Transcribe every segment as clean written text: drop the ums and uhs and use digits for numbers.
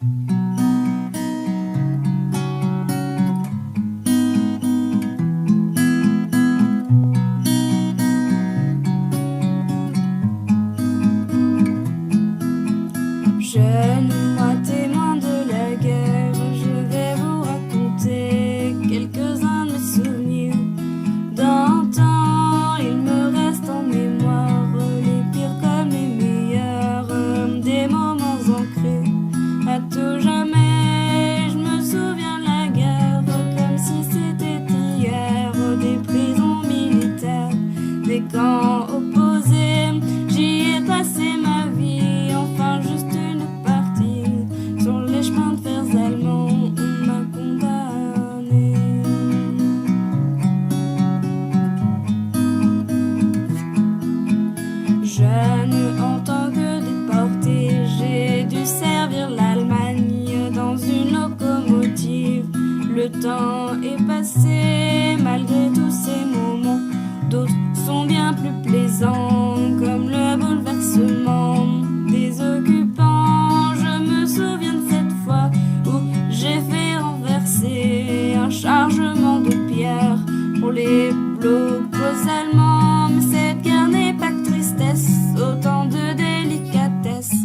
Jeune, moi témoin de la guerre, je vais vous raconter quelques-uns de mes souvenirs. D'antan, il me reste en mémoire les pires comme les meilleurs, des moments ancrés à tout jamais. Je me souviens de la guerre comme si c'était hier, des prisons militaires, des camps opposés. J'y ai passé ma vie, enfin juste une partie. Sur les chemins de fer allemands, on m'a condamné. Jeune en tant que déporté, j'ai dû servir l'Allemagne dans une locomotive. Le temps est passé malgré tous ces moments. D'autres sont bien plus plaisants, comme le bouleversement des occupants. Je me souviens de cette fois où j'ai fait renverser un chargement de pierre pour les blocos allemands. Mais cette guerre n'est pas que tristesse, autant de délicatesse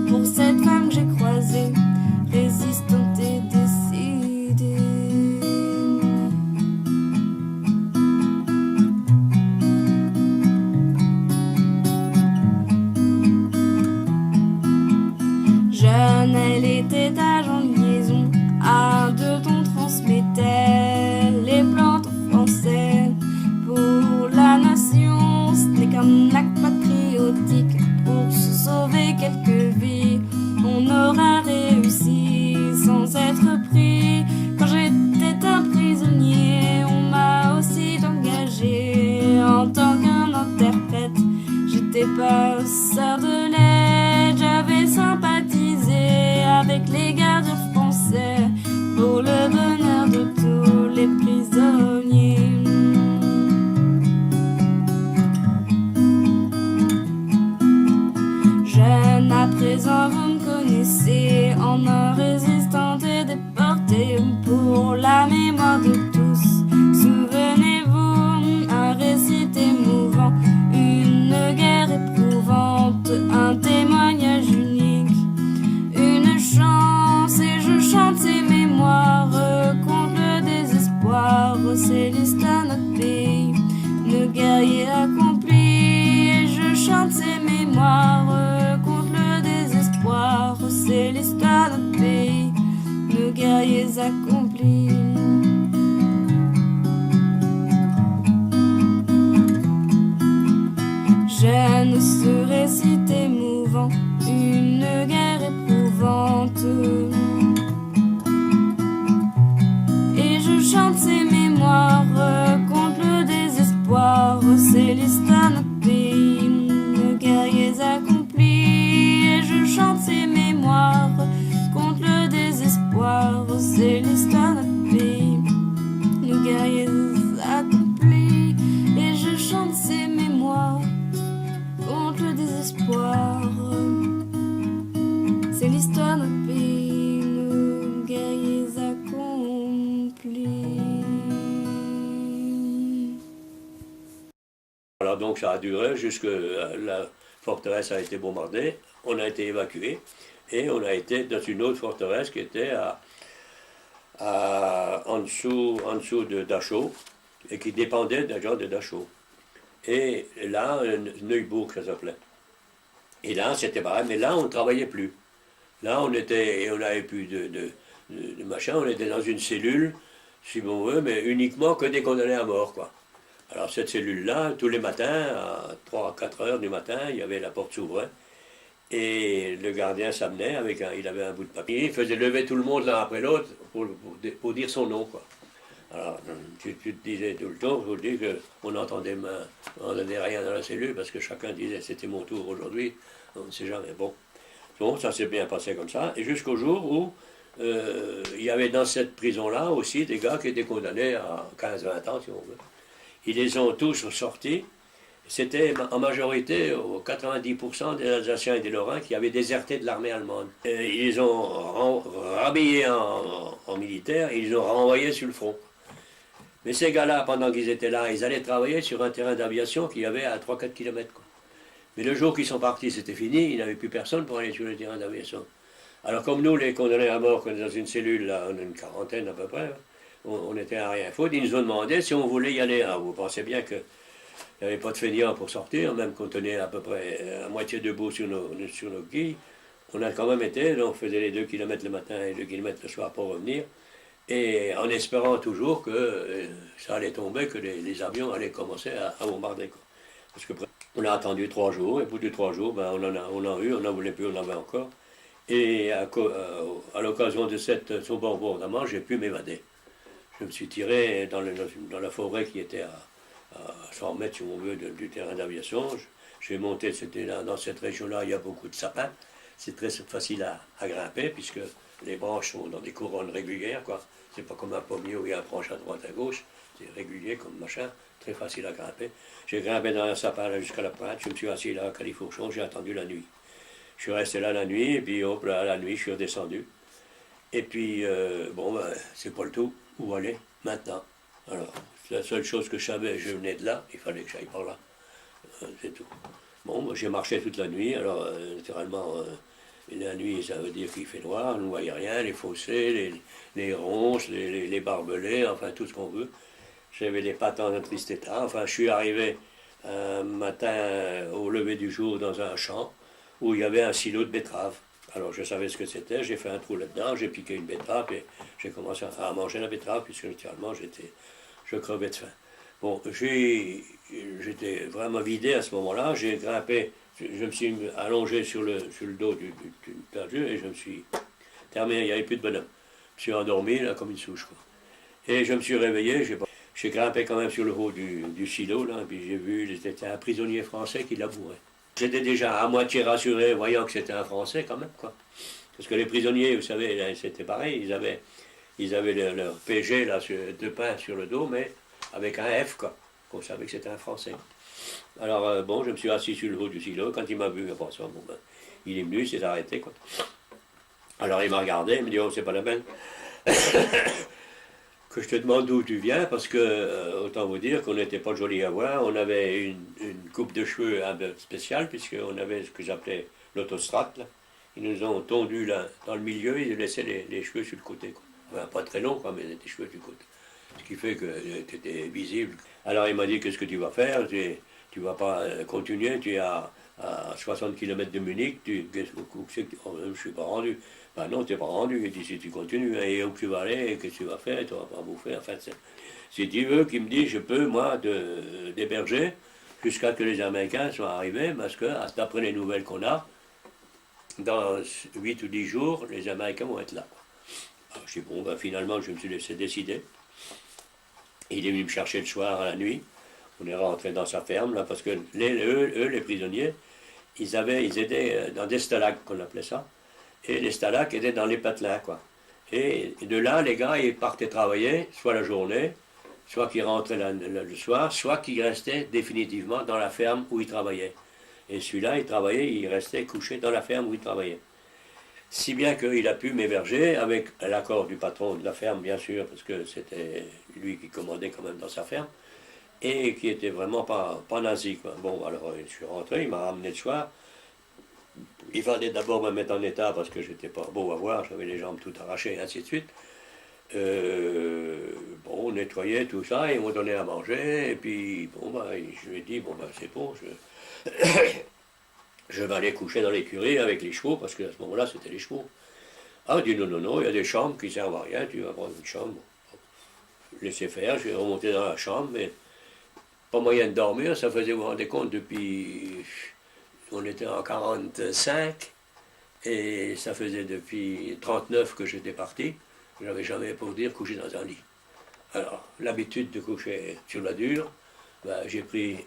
pour cette femme que j'ai croisée, résistante et décidée. Jeune, elle était agent de liaison, à deux ton transmettait les plans français pour la nation. Ce n'est qu'un acte patriotique pour se sauver quelques vies. On aura réussi sans être pris. Quand j'étais un prisonnier, on m'a aussi engagé en tant qu'un interprète. J'étais pas sœur de l'aide, j'avais sympathisé avec les gardiens français pour le bonheur de tous les prisonniers. Jeune, à présent vous me connaissez en un résistant et déporté. Pour la mémoire de tous, souvenez-vous, un récit émouvant, une guerre éprouvante, un témoignage unique, une chance. Et je chante ces mémoires contre le désespoir. C'est l'histoire de notre pays, nos guerriers accomplis. Et je chante ces mémoires contre le désespoir. C'est l'histoire de notre pays, nos guerriers accomplis. Jeune, ce récit émouvant, une guerre éprouvante. Et je chante ces mémoires contre le désespoir. C'est l'histoire de notre pays, nos guerriers accomplis. Et je chante ces mémoires contre le désespoir. C'est l'histoire de notre pays, nos guerriers accomplis. Et je chante ces mémoires contre le désespoir. C'est l'histoire de notre pays, nos guerriers accomplis. Alors donc ça a duré jusque la forteresse a été bombardée, on a été évacué et on a été dans une autre forteresse qui était en dessous de Dachau et qui dépendait d'un genre de Dachau. Et là, Neubourg, ça s'appelait. Et là, c'était pareil, mais là, on ne travaillait plus. Là, on n'avait plus de machin, on était dans une cellule, si on veut, mais uniquement que des condamnés à mort, quoi. Alors, cette cellule-là, tous les matins, à 3 à 4 heures du matin, il y avait la porte s'ouvrait, et le gardien s'amenait, il avait un bout de papier, il faisait lever tout le monde l'un après l'autre pour dire son nom, quoi. Alors, tu te disais tout le temps, je vous le dis, qu'on n'entendait rien dans la cellule, parce que chacun disait, c'était mon tour aujourd'hui, on ne sait jamais. Bon, ça s'est bien passé comme ça, et jusqu'au jour où il y avait dans cette prison-là aussi des gars qui étaient condamnés à 15-20 ans, si on veut. Ils les ont tous sortis, C'était en majorité 90% des Alsaciens et des Lorrains qui avaient déserté de l'armée allemande. Et ils les ont rhabillés en militaires et ils les ont renvoyés sur le front. Mais ces gars-là, pendant qu'ils étaient là, ils allaient travailler sur un terrain d'aviation qu'il y avait à 3-4 km. Mais le jour qu'ils sont partis, c'était fini, il n'y avait plus personne pour aller sur le terrain d'aviation. Alors comme nous, les condamnés à mort, qu'on est dans une cellule, là, on a une quarantaine à peu près, on était à rien foutre, ils nous ont demandé si on voulait y aller. Alors vous pensez bien qu'il n'y avait pas de feignants pour sortir, même qu'on tenait à peu près à moitié debout sur nos quilles. On a quand même été, on faisait les 2 km le matin et 2 km le soir pour revenir, et en espérant toujours que ça allait tomber, que les avions allaient commencer à bombarder. Quoi. Parce que on a attendu 3 jours, et au bout de 3 jours, ben, on en a eu, on n'en voulait plus, on en avait encore. Et à l'occasion de ce bombardement, j'ai pu m'évader. Je me suis tiré dans la forêt qui était à 100 mètres, si on veut, du terrain d'aviation. J'ai monté, c'était là, dans cette région-là, il y a beaucoup de sapins. C'est très facile à grimper, puisque les branches sont dans des couronnes régulières, quoi. C'est pas comme un pommier où il y a une branche à droite, à gauche. C'est régulier comme machin, très facile à grimper. J'ai grimpé dans un sapin là jusqu'à la pointe, je me suis assis là à califourchon, j'ai attendu la nuit. Je suis resté là la nuit, et puis hop, là, la nuit, je suis redescendu. Et puis, bon, ben, c'est pas le tout. Où aller maintenant? Alors, c'est la seule chose que je savais, je venais de là, il fallait que j'aille par là. C'est tout. Bon, moi, j'ai marché toute la nuit, alors, naturellement, la nuit, ça veut dire qu'il fait noir, on ne voyait rien, les fossés, les ronces, les barbelés, enfin, tout ce qu'on veut. J'avais les pattes en un triste état. Enfin, je suis arrivé un matin au lever du jour dans un champ où il y avait un silo de betteraves. Alors je savais ce que c'était, j'ai fait un trou là-dedans, j'ai piqué une betterave et j'ai commencé à manger la betterave puisque naturellement je crevais de faim. Bon, j'étais vraiment vidé à ce moment-là, j'ai grimpé, je me suis allongé sur le dos du Dieu et je me suis terminé, il n'y avait plus de bonhomme. Je me suis endormi là comme une souche, quoi. Et je me suis réveillé, j'ai grimpé quand même sur le haut du silo, là, et puis j'ai vu, c'était un prisonnier français qui labourait. J'étais déjà à moitié rassuré, voyant que c'était un Français quand même, quoi. Parce que les prisonniers, vous savez, c'était pareil, ils avaient leur PG là, de pain sur le dos, mais avec un F, quoi. On savait que c'était un Français. Alors, bon, je me suis assis sur le haut du silo, quand il m'a vu, bon, ben, il est venu, il s'est arrêté, quoi. Alors il m'a regardé, il me dit, oh, c'est pas la peine. Que je te demande d'où tu viens, parce que, autant vous dire qu'on n'était pas joli à voir, on avait une coupe de cheveux un peu spéciale, puisqu'on avait ce que j'appelais l'autostrate, là. Ils nous ont tondu là, dans le milieu, ils laissaient les cheveux sur le côté, quoi. Enfin, pas très longs, quoi, mais des cheveux du côté. Ce qui fait que tu étais visible. Alors il m'a dit, qu'est-ce que tu vas faire? Tu vas pas continuer, tu es à 60 km de Munich, je ne suis pas rendu. Ben non, tu n'es pas rendu, il dit, si tu continues, et où tu vas aller, qu'est-ce que tu vas faire, tu vas pas bouffer, enfin, si tu veux, qui me dit, je peux, moi, d'héberger, jusqu'à que les Américains soient arrivés, parce que, d'après les nouvelles qu'on a, dans 8 ou 10 jours, les Américains vont être là. Alors, je dis, bon, ben, finalement, je me suis laissé décider. Il est venu me chercher le soir à la nuit. On est rentré dans sa ferme, là, parce que eux, les prisonniers, ils étaient dans des stalacs, qu'on appelait ça. Et les stalacs étaient dans les patelins, quoi. Et de là, les gars, ils partaient travailler, soit la journée, soit qu'ils rentraient le soir, soit qu'ils restaient définitivement dans la ferme où ils travaillaient. Et celui-là, il restait couché dans la ferme où il travaillait. Si bien qu'il a pu m'héberger, avec l'accord du patron de la ferme, bien sûr, parce que c'était lui qui commandait quand même dans sa ferme, et qui était vraiment pas nazi, quoi. Bon, alors je suis rentré, il m'a ramené le soir. Il fallait d'abord me mettre en état parce que j'étais pas beau à voir, j'avais les jambes toutes arrachées, et ainsi de suite. Bon, on nettoyait tout ça, et on me donnait à manger, et puis, bon, bah, je lui ai dit, bon, bah, c'est bon, je vais aller coucher dans l'écurie avec les chevaux, parce qu'à ce moment-là, c'était les chevaux. Ah, il dit, non, non, non, il y a des chambres qui servent à rien, tu vas prendre une chambre. Laissez faire, je vais remonter dans la chambre, mais pas moyen de dormir, ça faisait, vous vous rendez compte, depuis... On était en 45 et ça faisait depuis 39 que j'étais parti. Je n'avais jamais, pour dire, couché dans un lit. Alors, l'habitude de coucher sur la dure, ben, j'ai pris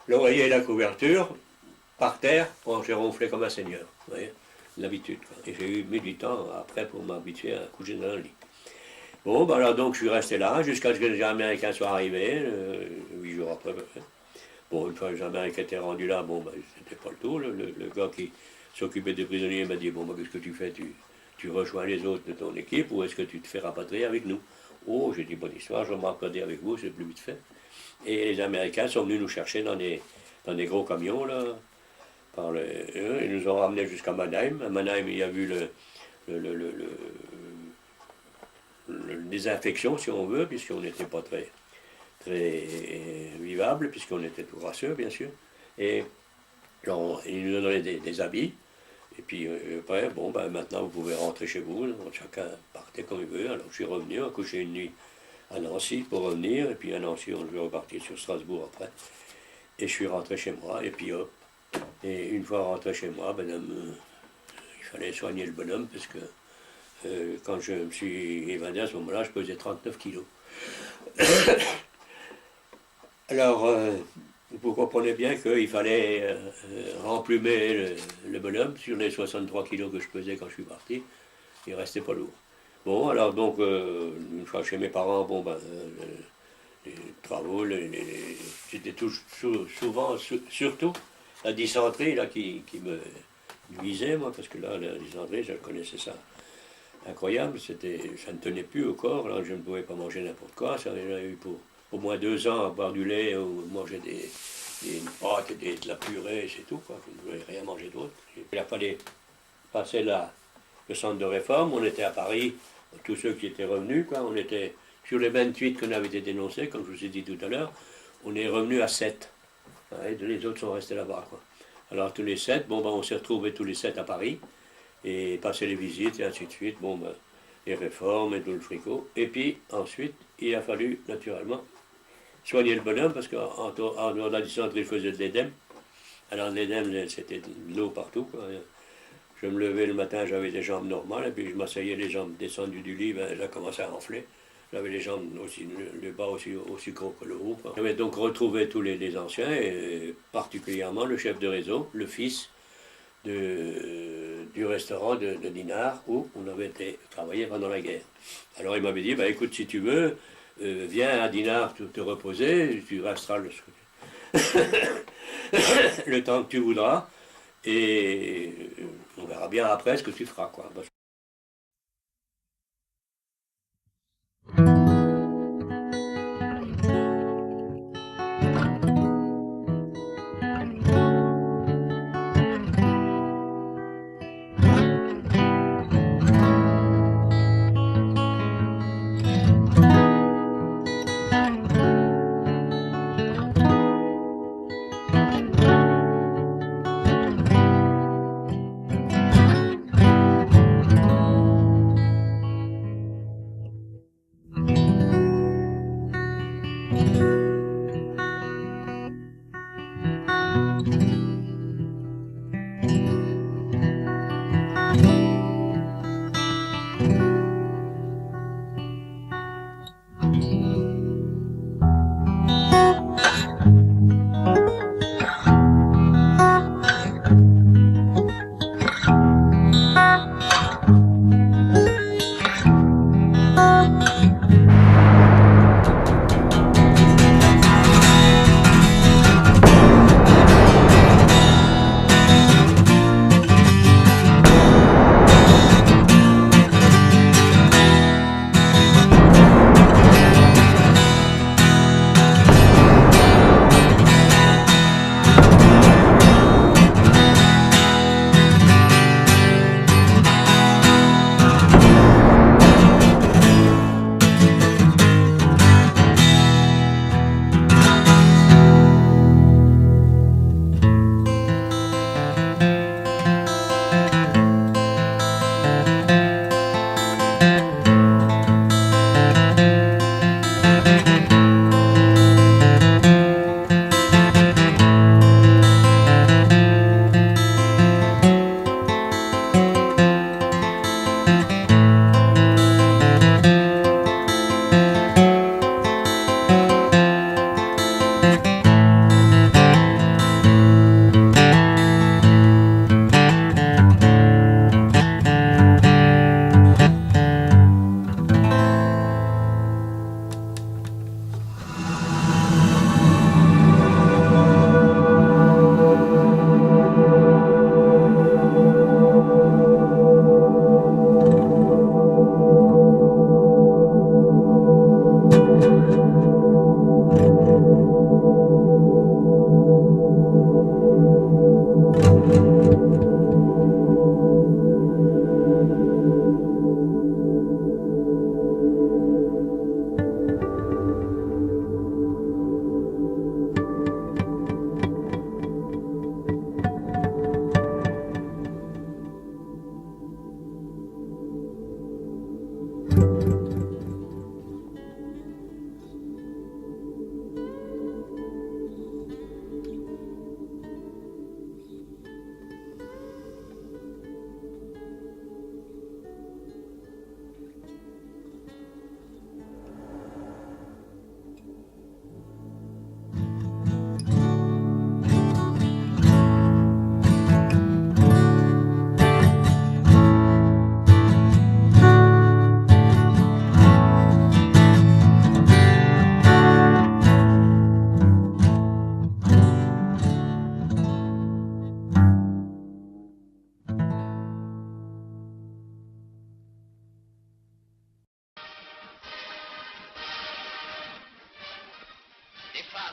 l'oreiller et la couverture par terre, bon, j'ai ronflé comme un seigneur. Vous voyez, l'habitude. Et j'ai mis du temps après pour m'habituer à coucher dans un lit. Bon, ben alors donc je suis resté là jusqu'à ce que les Américains soient arrivés, 8 jours après à peu près. Bon, une fois que les Américains étaient rendus là, bon, ben, c'était pas le tout. Le gars qui s'occupait des prisonniers m'a dit, bon, ben, qu'est-ce que tu fais? Tu rejoins les autres de ton équipe ou est-ce que tu te fais rapatrier avec nous? Oh, j'ai dit, bonne histoire, je vais me rapatrier avec vous, c'est plus vite fait. Et les Américains sont venus nous chercher dans des gros camions, là. Ils nous ont ramenés jusqu'à Mannheim. À Mannheim, il y a eu le, le, le, le- désinfection, si on veut, puisqu'on n'était pas très, très vivable, puisqu'on était tout grasseux, bien sûr. Et alors, ils nous ont donné des habits. Et puis après, bon, ben, maintenant vous pouvez rentrer chez vous. Donc, chacun partait comme il veut. Alors je suis revenu, à coucher une nuit à Nancy pour revenir. Et puis à Nancy, on devait repartir sur Strasbourg après. Et je suis rentré chez moi. Et puis hop. Et une fois rentré chez moi, ben, il fallait soigner le bonhomme parce que quand je me suis évadé à ce moment-là, je pesais 39 kilos. Alors, vous comprenez bien qu'il fallait remplumer le bonhomme sur les 63 kilos que je pesais quand je suis parti. Il restait pas lourd. Bon, alors donc, une fois chez mes parents, bon, ben, les travaux, c'était souvent, surtout la dysenterie là, qui me nuisait, moi, parce que là, la dysenterie, je connaissais ça. Incroyable, ça ne tenait plus au corps, là, je ne pouvais pas manger n'importe quoi, ça avait eu pour au moins 2 ans à boire du lait ou manger des pâtes et de la purée, c'est tout, quoi. Je ne voulais rien manger d'autre. Il a fallu passer le centre de réforme, on était à Paris, tous ceux qui étaient revenus, quoi, on était sur les 28 qu'on avait été dénoncés, comme je vous ai dit tout à l'heure, on est revenu à 7. Et les autres sont restés là-bas, quoi. Alors tous les 7, bon, ben, on s'est retrouvés tous les 7 à Paris, et passer les visites, et ainsi de suite, bon, ben, les réformes et tout le fricot. Et puis ensuite, il a fallu naturellement soigner le bonhomme, parce qu'en dehors de la dysenterie, il faisait de l'édème. Alors l'édème, c'était de l'eau partout, quoi. Je me levais le matin, j'avais des jambes normales, et puis je m'asseyais les jambes descendues du lit, ben, ça commençait à enfler. J'avais les jambes aussi, le bas aussi gros que le haut, quoi. J'avais donc retrouvé tous les anciens, et particulièrement le chef de réseau, le fils du restaurant de Dinard, où on avait été travailler pendant la guerre. Alors il m'avait dit, bah, écoute, si tu veux, viens à Dinard te reposer, tu resteras le temps que tu voudras, et on verra bien après ce que tu feras, quoi.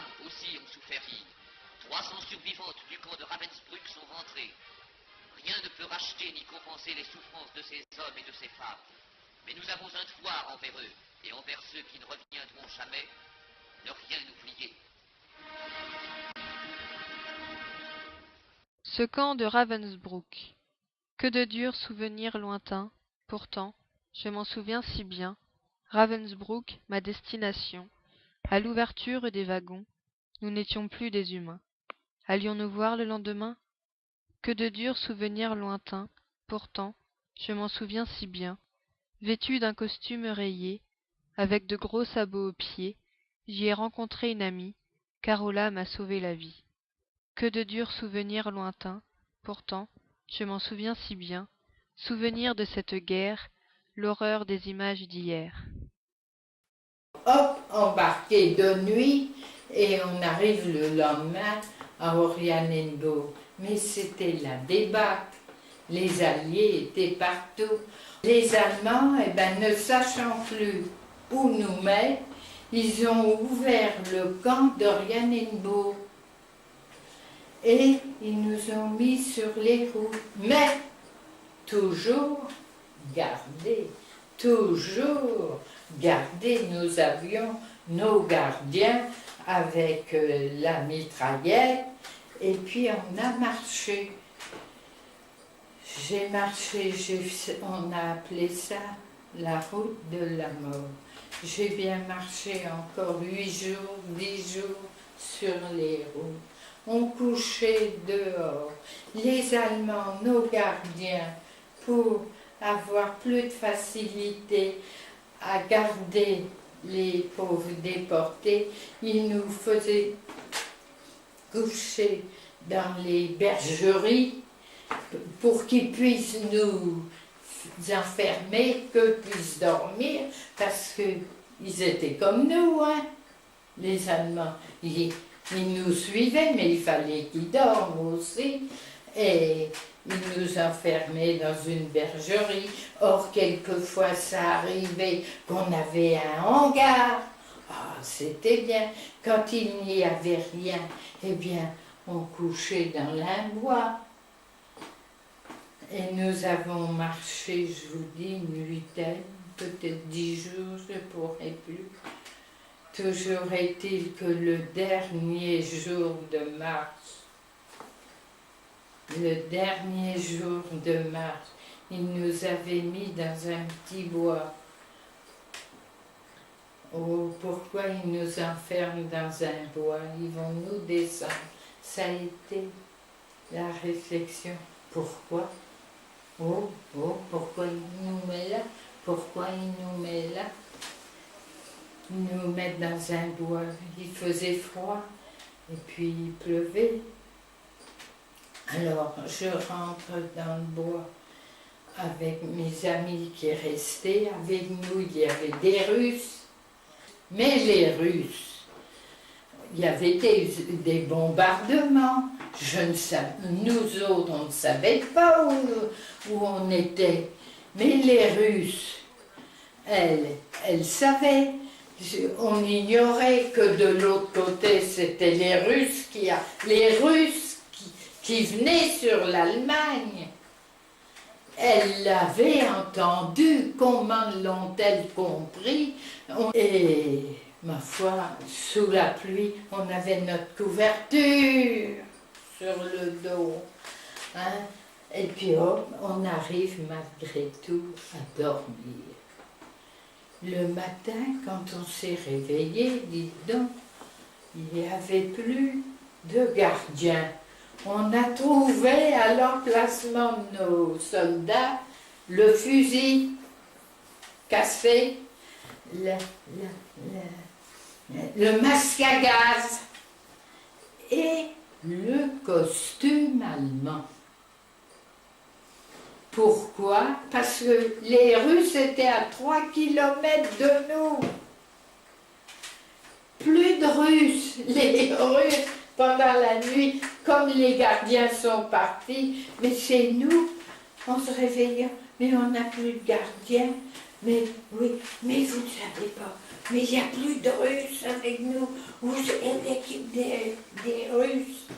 femmes aussi ont souffert vive. 300 survivantes du camp de Ravensbrück sont rentrées. Rien ne peut racheter ni compenser les souffrances de ces hommes et de ces femmes. Mais nous avons un devoir envers eux et envers ceux qui ne reviendront jamais, ne rien oublier. Ce camp de Ravensbrück. Que de durs souvenirs lointains, pourtant, je m'en souviens si bien. Ravensbrück, ma destination. À l'ouverture des wagons, nous n'étions plus des humains. Allions-nous voir le lendemain? Que de durs souvenirs lointains, pourtant, je m'en souviens si bien. Vêtu d'un costume rayé, avec de gros sabots aux pieds, j'y ai rencontré une amie, Carola m'a sauvé la vie. Que de durs souvenirs lointains, pourtant, je m'en souviens si bien, souvenir de cette guerre, l'horreur des images d'hier. Hop, embarqué de nuit, et on arrive le lendemain à Oranienburg. Mais c'était la débâcle. Les Alliés étaient partout. Les Allemands, ne sachant plus où nous mettre, ils ont ouvert le camp d'Oranienburg. Et ils nous ont mis sur les routes. Mais toujours garder, nous avions nos gardiens avec la mitraillette, et puis on a marché. J'ai marché, on a appelé ça la route de la mort. J'ai bien marché encore 8 jours, 10 jours sur les routes. On couchait dehors. Les Allemands, nos gardiens, pour avoir plus de facilité à garder les pauvres déportés, ils nous faisaient coucher dans les bergeries pour qu'ils puissent nous enfermer, qu'eux puissent dormir, parce qu'ils étaient comme nous, hein, les Allemands. Ils nous suivaient, mais il fallait qu'ils dorment aussi. Et ils nous enfermaient dans une bergerie. Or, quelquefois, ça arrivait qu'on avait un hangar. Ah, c'était bien. Quand il n'y avait rien, eh bien, on couchait dans l'imbois. Et nous avons marché, je vous dis, une huitaine, peut-être 10 jours, je ne pourrai plus. Toujours est-il que le dernier jour de mars, il nous avait mis dans un petit bois. Oh, pourquoi ils nous enferment dans un bois? Ils vont nous descendre. Ça a été la réflexion. Pourquoi? Oh, pourquoi ils nous mettent là? Pourquoi ils nous mettent là? Ils nous mettent dans un bois. Il faisait froid et puis il pleuvait. Alors je rentre dans le bois avec mes amis qui restaient. Avec nous, il y avait des Russes. Mais les Russes, il y avait des bombardements. Nous autres, on ne savait pas où on était. Mais les Russes, elles savaient. On ignorait que de l'autre côté, c'était les Russes qui venaient sur l'Allemagne. Elles l'avaient entendu, comment l'ont-elles compris? Et, ma foi, sous la pluie, on avait notre couverture sur le dos. Hein? Et puis hop, on arrive malgré tout à dormir. Le matin, quand on s'est réveillé, dites donc, il n'y avait plus de gardiens. On a trouvé à l'emplacement de nos soldats le fusil cassé, le masque à gaz et le costume allemand. Pourquoi? Parce que les Russes étaient à 3 kilomètres de nous. Plus de Russes. Les Russes, pendant la nuit, comme les gardiens sont partis, mais c'est nous, on se réveille, mais on n'a plus de gardien. Mais oui, mais vous ne savez pas, mais il n'y a plus de Russes avec nous. Vous êtes l'équipe des Russes.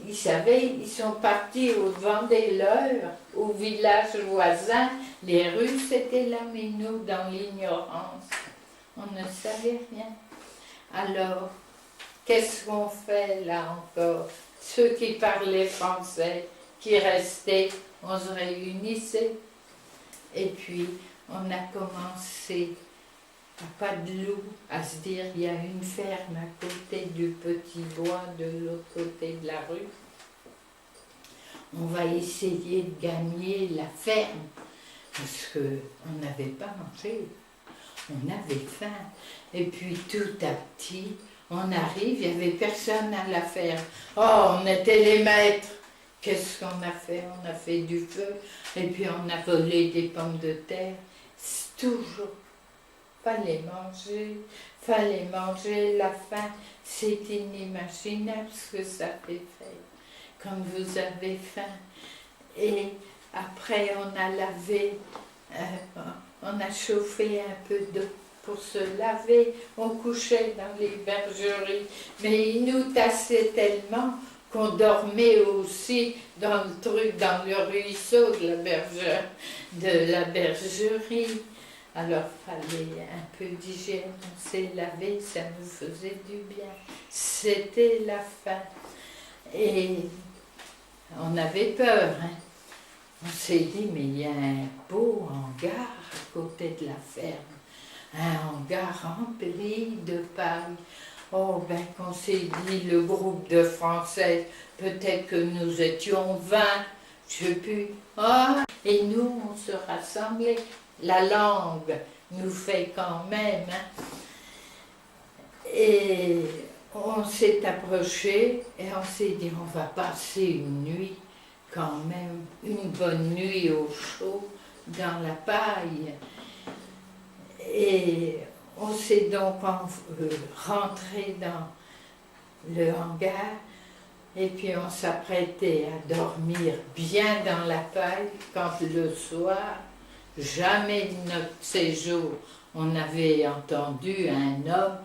Ils savaient, ils sont partis au Vendée-l'Eure, au village voisin. Les Russes étaient là, mais nous, dans l'ignorance, on ne savait rien. Alors, qu'est-ce qu'on fait là encore? Ceux qui parlaient français, qui restaient, on se réunissait. Et puis, on a commencé, à pas de loup, à se dire, il y a une ferme à côté du petit bois de l'autre côté de la rue. On va essayer de gagner la ferme, parce qu'on n'avait pas mangé, on avait faim. Et puis, tout à petit, on arrive, il n'y avait personne à la ferme. Oh, on était les maîtres. Qu'est-ce qu'on a fait? On a fait du feu, et puis on a volé des pommes de terre. C'est toujours, fallait manger, la faim, c'est inimaginable ce que ça fait quand vous avez faim. Et après on a lavé, on a chauffé un peu d'eau pour se laver, on couchait dans les bergeries, mais ils nous tassaient tellement qu'on dormait aussi dans le truc, dans le ruisseau de la bergerie. Alors, il fallait un peu d'hygiène, on s'est lavé, ça nous faisait du bien. C'était la faim. Et on avait peur, hein. On s'est dit, mais il y a un beau hangar à côté de la ferme. Un hangar rempli de paille. Oh, ben qu'on s'est dit, le groupe de Françaises, peut-être que nous étions 20, je sais plus. Oh, et nous, on se rassemblait. La langue nous fait quand même. Hein. Et on s'est approché et on s'est dit, on va passer une nuit, quand même, une bonne nuit au chaud, dans la paille. Et on s'est donc rentré dans le hangar et puis on s'apprêtait à dormir bien dans la paille quand le soir, jamais de notre séjour, on avait entendu un homme,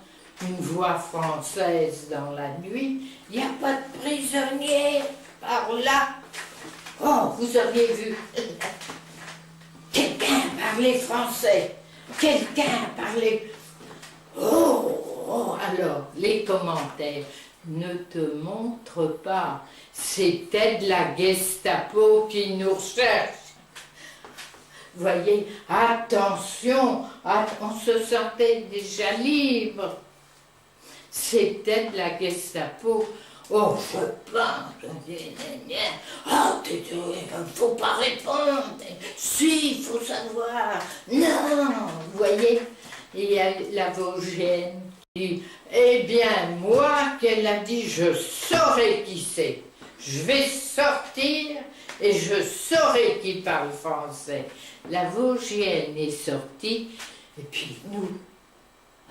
une voix française dans la nuit. Il n'y a pas de prisonniers par là. Oh, vous auriez vu. Quelqu'un parlait français. Quelqu'un parlait. Oh, alors, les commentaires. Ne te montre pas. C'était de la Gestapo qui nous recherche. Voyez, attention, on se sentait déjà libre. C'était de la Gestapo. Oh, je pense. Oh, il ne faut pas répondre. Si, il faut savoir. Non, vous voyez. Et il y a la Vosgienne qui dit, eh bien, moi, qu'elle a dit, je saurai qui c'est. Je vais sortir et je saurai qui parle français. La Vosgienne est sortie, et puis nous,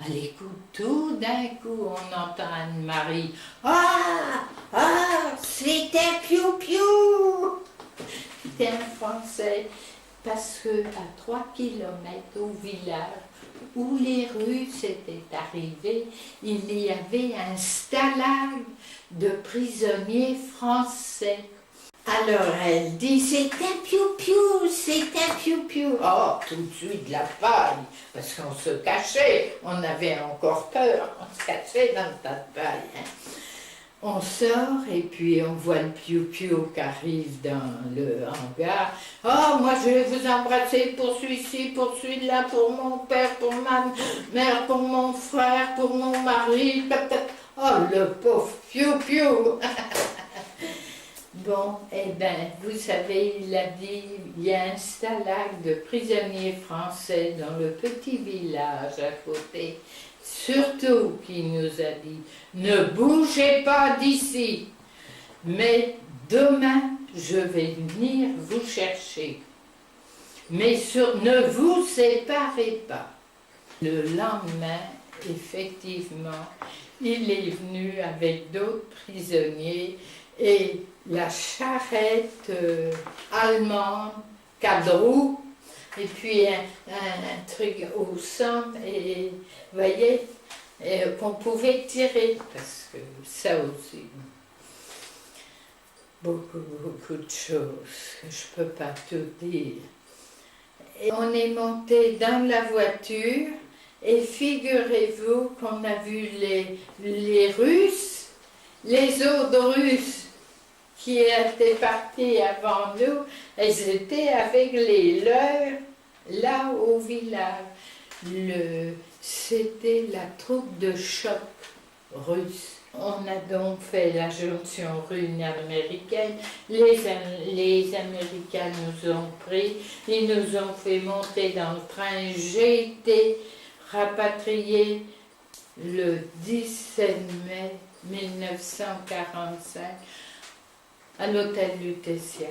à l'écoute, tout d'un coup, on entend Anne-Marie. Ah, c'était piou-piou. C'était un Français, parce que à 3 kilomètres au village, où les Russes étaient arrivés, il y avait un stalag de prisonniers français. Alors elle dit, c'est un piou-piou, c'est un piou-piou. Oh, tout de suite la paille, parce qu'on se cachait, on avait encore peur, on se cachait dans le tas de paille. Hein. On sort et puis on voit le piou-piou qui arrive dans le hangar. Oh, moi je vais vous embrasser pour celui-ci, pour celui-là, pour mon père, pour ma mère, pour mon frère, pour mon mari. Oh, le pauvre piou-piou. Bon, eh bien, vous savez, il a dit, il y a un stalag de prisonniers français dans le petit village à côté. Surtout, qui nous a dit, ne bougez pas d'ici, mais demain, je vais venir vous chercher. Mais ne vous séparez pas. Le lendemain, effectivement, il est venu avec d'autres prisonniers et la charrette allemande, 4 roues, et puis un truc au centre, et vous voyez, qu'on pouvait tirer, parce que ça aussi, beaucoup de choses, je ne peux pas tout dire. Et on est monté dans la voiture, et figurez-vous qu'on a vu les Russes, les autres Russes qui étaient partis avant nous, elles étaient avec les leurs là au village. C'était la troupe de choc russe. On a donc fait la jonction russe-américaine. Les Américains nous ont pris, ils nous ont fait monter dans le train. J'ai été rapatriée le 17 mai 1945 à l'hôtel Lutetia.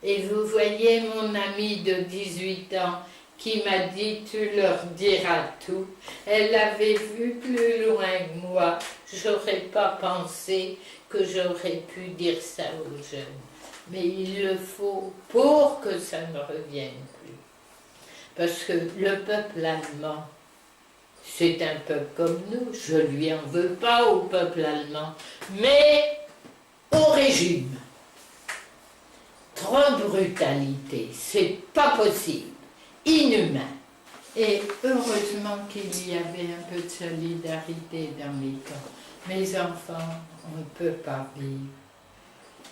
Et vous voyez mon amie de 18 ans qui m'a dit « tu leur diras tout ». Elle avait vu plus loin que moi. J'aurais pas pensé que j'aurais pu dire ça aux jeunes. Mais il le faut pour que ça ne revienne plus. Parce que le peuple allemand, c'est un peuple comme nous. Je lui en veux pas au peuple allemand, mais au régime. Trop de brutalité, c'est pas possible. Inhumain. Et heureusement qu'il y avait un peu de solidarité dans les camps. Mes enfants, on ne peut pas vivre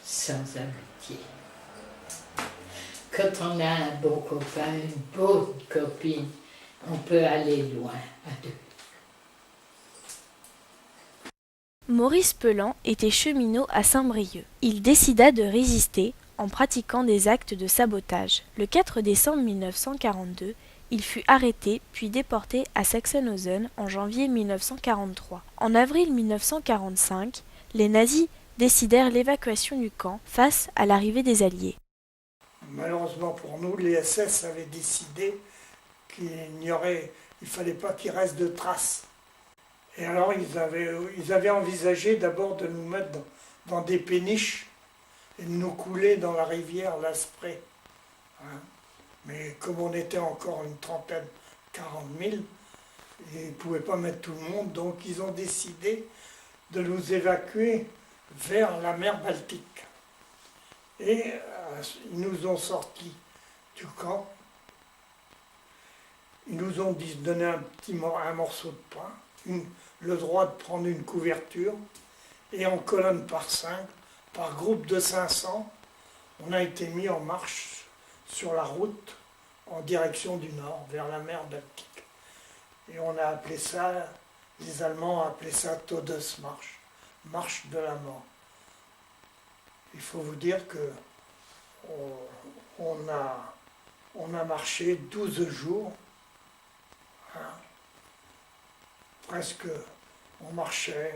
sans amitié. Quand on a un beau copain, une bonne copine, on peut aller loin à deux. Maurice Pelan était cheminot à Saint-Brieuc. Il décida de résister en pratiquant des actes de sabotage. Le 4 décembre 1942, il fut arrêté puis déporté à Sachsenhausen en janvier 1943. En avril 1945, les nazis décidèrent l'évacuation du camp face à l'arrivée des Alliés. Malheureusement pour nous, les SS avaient décidé qu'il ne fallait pas qu'il reste de traces. Et alors ils avaient envisagé d'abord de nous mettre dans des péniches et de nous couler dans la rivière l'Asprey. Hein. Mais comme on était encore une trentaine, 40 000, ils ne pouvaient pas mettre tout le monde, donc ils ont décidé de nous évacuer vers la mer Baltique. Et ils nous ont sortis du camp, ils nous ont donné un morceau de pain, le droit de prendre une couverture, et en colonne par 5, par groupe de 500, on a été mis en marche sur la route en direction du nord, vers la mer Baltique. Et on a appelé ça, les Allemands ont appelé ça Todesmarsch, marche de la mort. Il faut vous dire que on a marché 12 jours, hein, presque, on marchait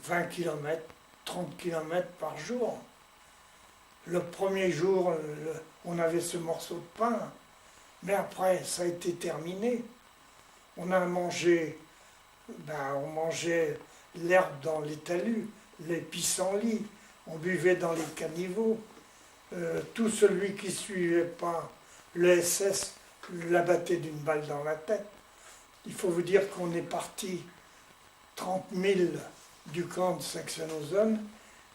20 km, 30 km par jour. Le premier jour, on avait ce morceau de pain, mais après, ça a été terminé. On a mangé, on mangeait l'herbe dans les talus, les pissenlits, on buvait dans les caniveaux. Tout celui qui ne suivait pas le SS l'abattait d'une balle dans la tête. Il faut vous dire qu'on est parti 30 000 du camp de Sachsenhausen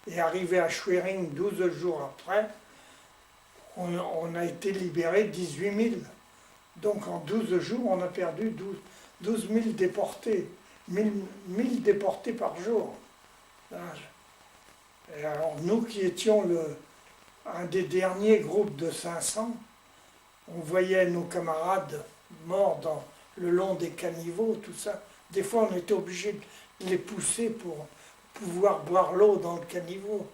et arrivé à Schwerin 12 jours après, on a été libéré 18 000. Donc en 12 jours, on a perdu 12 000 déportés, 1000 déportés par jour. Et alors nous qui étions un des derniers groupes de 500, on voyait nos camarades morts le long des caniveaux, tout ça. Des fois, on était obligé de les pousser pour pouvoir boire l'eau dans le caniveau.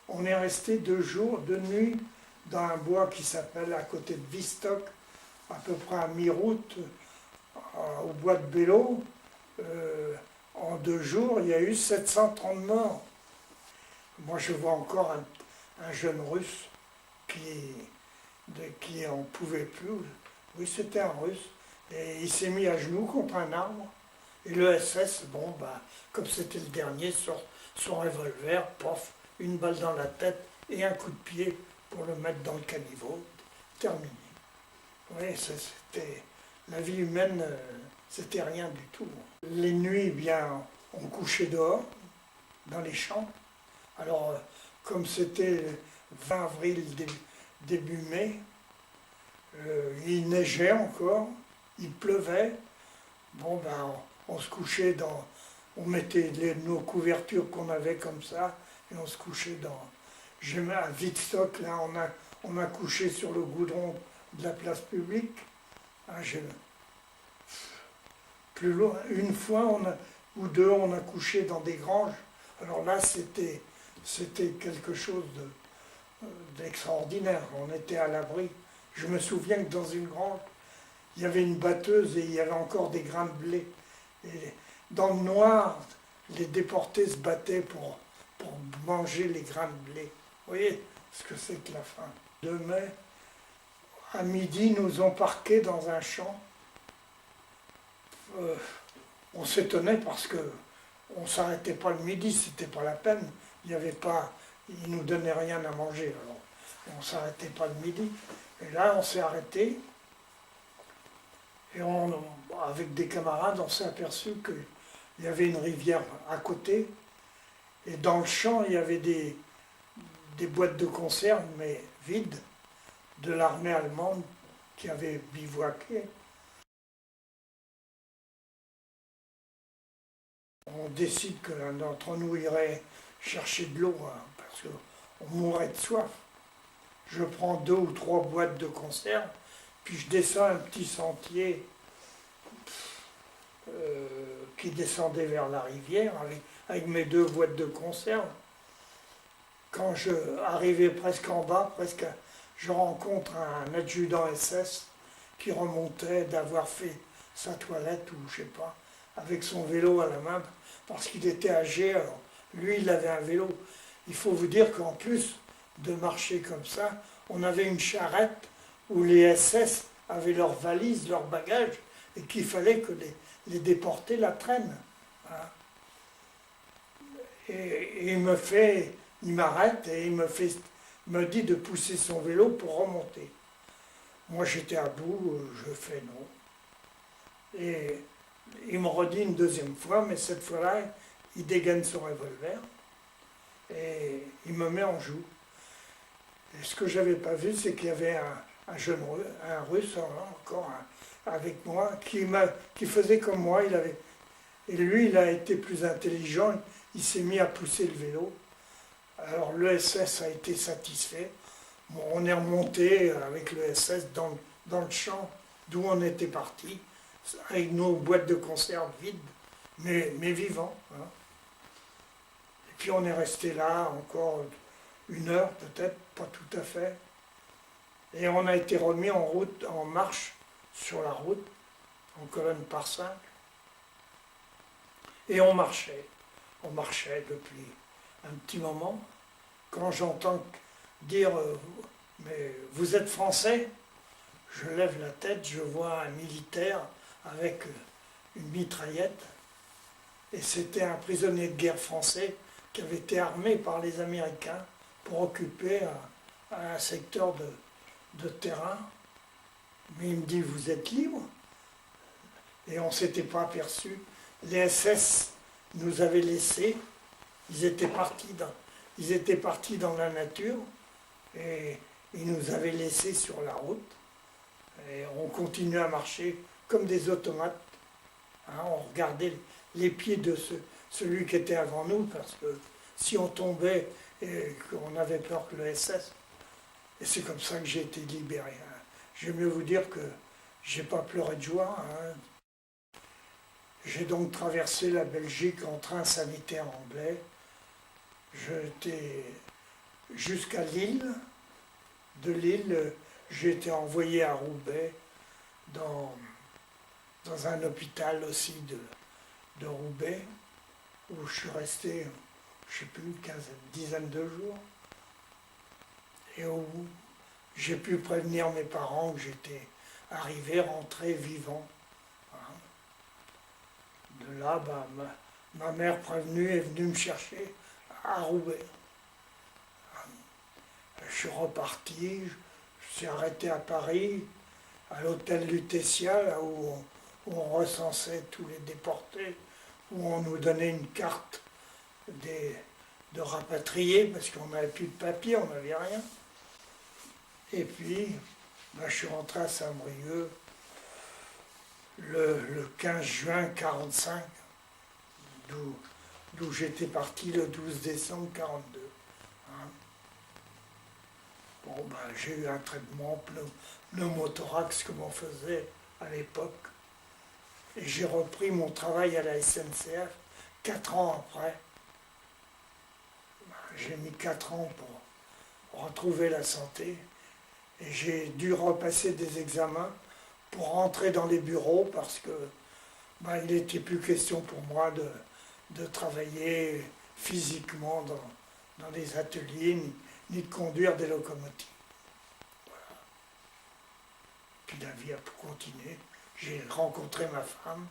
On est resté 2 jours, 2 nuits, dans un bois qui s'appelle à côté de Wistock, à peu près à mi-route, au bois de Bello. En 2 jours, il y a eu 730 morts. Moi, je vois encore un jeune russe qui en pouvait plus. Oui, c'était un russe. Et il s'est mis à genoux contre un arbre. Et le SS, comme c'était le dernier, sort son revolver, pof, une balle dans la tête et un coup de pied pour le mettre dans le caniveau. Terminé. Oui, c'était la vie humaine, c'était rien du tout. Les nuits, bien, on couchait dehors, dans les champs. Alors, comme c'était le 20 avril, début mai, il neigeait encore, il pleuvait. Bon, ben, on se couchait dans... On mettait nos couvertures qu'on avait comme ça, et on se couchait dans... J'ai mis à Wittstock, là, on a couché sur le goudron de la place publique. Ah, plus loin, une fois ou deux, on a couché dans des granges. Alors là, c'était quelque chose d'extraordinaire. On était à l'abri. Je me souviens que dans une grange, il y avait une batteuse et il y avait encore des grains de blé. Et dans le noir, les déportés se battaient pour manger les grains de blé. Vous voyez ce que c'est que la faim. 2 mai, à midi, nous ont parqués dans un champ. On s'étonnait parce que on s'arrêtait pas le midi, c'était pas la peine. Il y avait pas, ils nous donnaient rien à manger, alors on s'arrêtait pas le midi. Et là, on s'est arrêté et avec des camarades, on s'est aperçu qu'il y avait une rivière à côté et dans le champ, il y avait des boîtes de conserve, mais vides, de l'armée allemande qui avait bivouaqué. On décide que l'un d'entre nous irait chercher de l'eau, hein, parce qu'on mourrait de soif. Je prends 2 ou 3 boîtes de conserve, puis je descends un petit sentier qui descendait vers la rivière avec mes 2 boîtes de conserve. Quand je arrivais presque en bas, je rencontre un adjudant SS qui remontait d'avoir fait sa toilette ou je sais pas, avec son vélo à la main, parce qu'il était âgé, alors lui il avait un vélo. Il faut vous dire qu'en plus de marcher comme ça, on avait une charrette où les SS avaient leurs valises, leurs bagages, et qu'il fallait que les déportés la traînent. Hein. Et il m'arrête et il me dit de pousser son vélo pour remonter. Moi j'étais à bout, je fais non. Et il me redit une deuxième fois, mais cette fois-là, il dégaine son revolver et il me met en joue. Et ce que je n'avais pas vu, c'est qu'il y avait un jeune un russe encore avec moi, qui faisait comme moi. Et lui, il a été plus intelligent, il s'est mis à pousser le vélo. Alors le SS a été satisfait. Bon, on est remonté avec le SS dans le champ d'où on était parti, avec nos boîtes de conserve vides, mais vivants. Hein. Et puis on est resté là encore 1 heure peut-être, pas tout à fait. Et on a été remis en route, en marche sur la route, en colonne par 5. Et on marchait depuis un petit moment. Quand j'entends dire « Mais vous êtes français ?» Je lève la tête, je vois un militaire avec une mitraillette. Et c'était un prisonnier de guerre français qui avait été armé par les Américains pour occuper un secteur de terrain. Mais il me dit « Vous êtes libre ?» Et on ne s'était pas aperçu. Les SS nous avaient laissés. Ils étaient partis dans la nature et ils nous avaient laissés sur la route. Et on continuait à marcher comme des automates. Hein, on regardait les pieds de celui qui était avant nous, parce que si on tombait, et qu'on avait peur que le SS. Et c'est comme ça que j'ai été libéré. Hein. J'aime mieux vous dire que j'ai pas pleuré de joie. Hein. J'ai donc traversé la Belgique en train sanitaire anglais. J'étais jusqu'à Lille. De Lille, j'ai été envoyé à Roubaix, dans un hôpital aussi de Roubaix, où je suis resté, je ne sais plus, une dizaine de jours, et où j'ai pu prévenir mes parents que j'étais arrivé, rentré vivant. De là, ma mère prévenue est venue me chercher à Roubaix. je suis reparti, je suis arrêté à Paris, à l'hôtel Lutetia, là où on recensait tous les déportés, où on nous donnait une carte de rapatriés, parce qu'on n'avait plus de papier, on n'avait rien. Et puis, je suis rentré à Saint-Brieuc le 15 juin 1945, d'où j'étais parti le 12 décembre 1942. Bon, j'ai eu un traitement pneumothorax comme on faisait à l'époque. Et j'ai repris mon travail à la SNCF 4 ans après. J'ai mis 4 ans pour retrouver la santé. Et j'ai dû repasser des examens pour rentrer dans les bureaux parce que il n'était plus question pour moi de travailler physiquement dans les ateliers, ni de conduire des locomotives. Voilà. Puis la vie a continué. J'ai rencontré ma femme,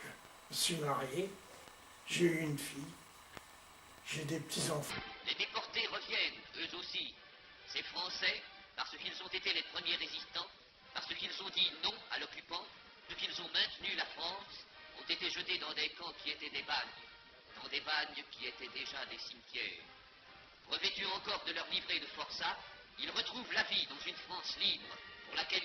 je me suis marié, j'ai eu une fille, j'ai des petits-enfants. Les déportés reviennent, eux aussi. Ces Français, parce qu'ils ont été les premiers résistants, parce qu'ils ont dit non à l'occupant, qu'ils ont maintenu la France, ont été jetés dans des camps qui étaient des bagnes qui étaient déjà des cimetières. Revêtus encore de leur livret de forçat, ils retrouvent la vie dans une France libre, pour laquelle